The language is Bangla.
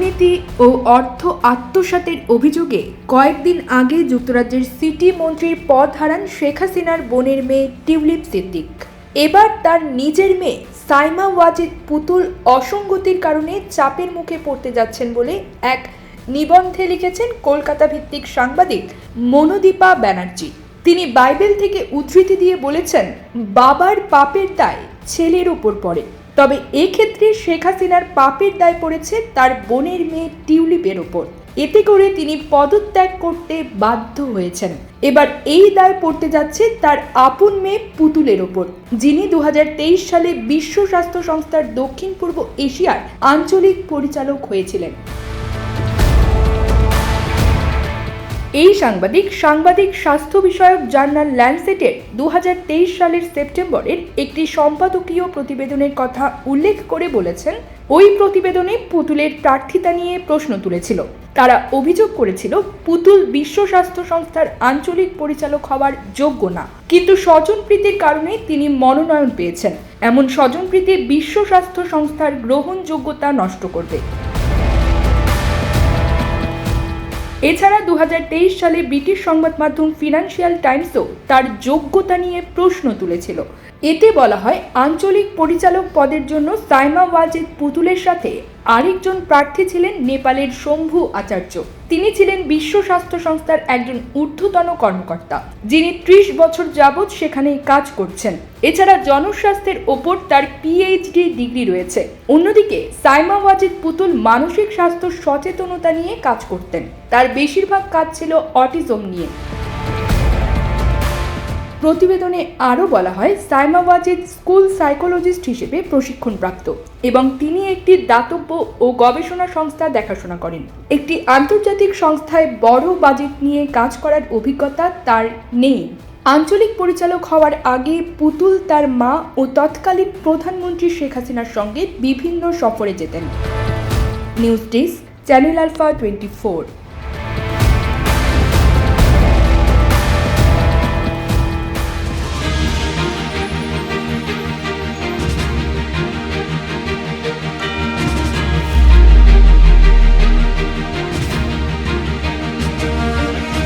দুর্নীতি ও অর্থ আত্মসাতের অভিযোগে কয়েকদিন আগে যুক্তরাজ্যের সিটি মন্ত্রীর পদ হারান শেখ হাসিনার বোনের মেয়ে টিউলিপ সিদ্দিক। এবার তার নিজের মেয়ে সাইমা ওয়াজিদ পুতুল অসঙ্গতির কারণে চাপের মুখে পড়তে যাচ্ছেন বলে এক নিবন্ধে লিখেছেন কলকাতা ভিত্তিক সাংবাদিক মনোদীপা ব্যানার্জি। তিনি বাইবেল থেকে উদ্ধৃতি দিয়ে বলেছেন, বাবার পাপের দায় ছেলের উপর পড়ে, তবে এক্ষেত্রে শেখ হাসিনার পাপের দায় পড়েছে তার বোনের মেয়ে টিউলিপের ওপর। এতে করে তিনি পদত্যাগ করতে বাধ্য হয়েছেন। এবার এই দায় পড়তে যাচ্ছে তার আপন মেয়ে পুতুলের ওপর, যিনি 2023 সালে বিশ্ব স্বাস্থ্য সংস্থার দক্ষিণ পূর্ব এশিয়ার আঞ্চলিক পরিচালক হয়েছিলেন। এই সাংবাদিক স্বাস্থ্য বিষয়ক জার্নাল ল্যান্সেটের 2023 সালের সেপ্টেম্বরের একটি সম্পাদকীয় প্রতিবেদনের কথা উল্লেখ করে বলেছেন, ওই প্রতিবেদনে পুতুলের প্রার্থিতা নিয়ে প্রশ্ন তুলেছিল। তারা অভিযোগ করেছিল পুতুল বিশ্ব স্বাস্থ্য সংস্থার আঞ্চলিক পরিচালক হওয়ার যোগ্য না, কিন্তু স্বজনপ্রীতির কারণে তিনি মনোনয়ন পেয়েছেন। এমন স্বজনপ্রীতি বিশ্ব স্বাস্থ্য সংস্থার গ্রহণযোগ্যতা নষ্ট করবে। এছাড়া 2023 সালে ব্রিটিশ সংবাদ মাধ্যম ফিনান্সিয়াল টাইমসও তার যোগ্যতা নিয়ে প্রশ্ন তুলেছিল। এতে বলা হয়, আঞ্চলিক পরিচালক পদের জন্য সাইমা ওয়াজিদ পুতুলের সাথে আরেকজন প্রার্থী ছিলেন নেপালের শম্ভু আচার্য। তিনি ছিলেন বিশ্ব স্বাস্থ্য সংস্থার একজন ঊর্ধ্বতন কর্মকর্তা, যিনি 30 বছর যাবৎ সেখানে কাজ করছেন। এছাড়া জনস্বাস্থ্যের ওপর তার পিএইচডি ডিগ্রি রয়েছে। অন্যদিকে সাইমা ওয়াজিদ পুতুল মানসিক স্বাস্থ্য সচেতনতা নিয়ে কাজ করতেন। তার বেশিরভাগ কাজ ছিল অটিজম নিয়ে। প্রতিবেদনে আরও বলা হয়, সাইমা ওয়াজিদ স্কুল সাইকোলজিস্ট হিসেবে প্রশিক্ষণপ্রাপ্ত এবং তিনি একটি দাতব্য ও গবেষণা সংস্থা দেখাশোনা করেন। একটি আন্তর্জাতিক সংস্থায় বড় বাজেট নিয়ে কাজ করার অভিজ্ঞতা তার নেই। আঞ্চলিক পরিচালক হওয়ার আগে পুতুল তার মা ও তৎকালীন প্রধানমন্ত্রী শেখ হাসিনার সঙ্গে বিভিন্ন সফরে যেতেন। News desk, channel Alpha 24।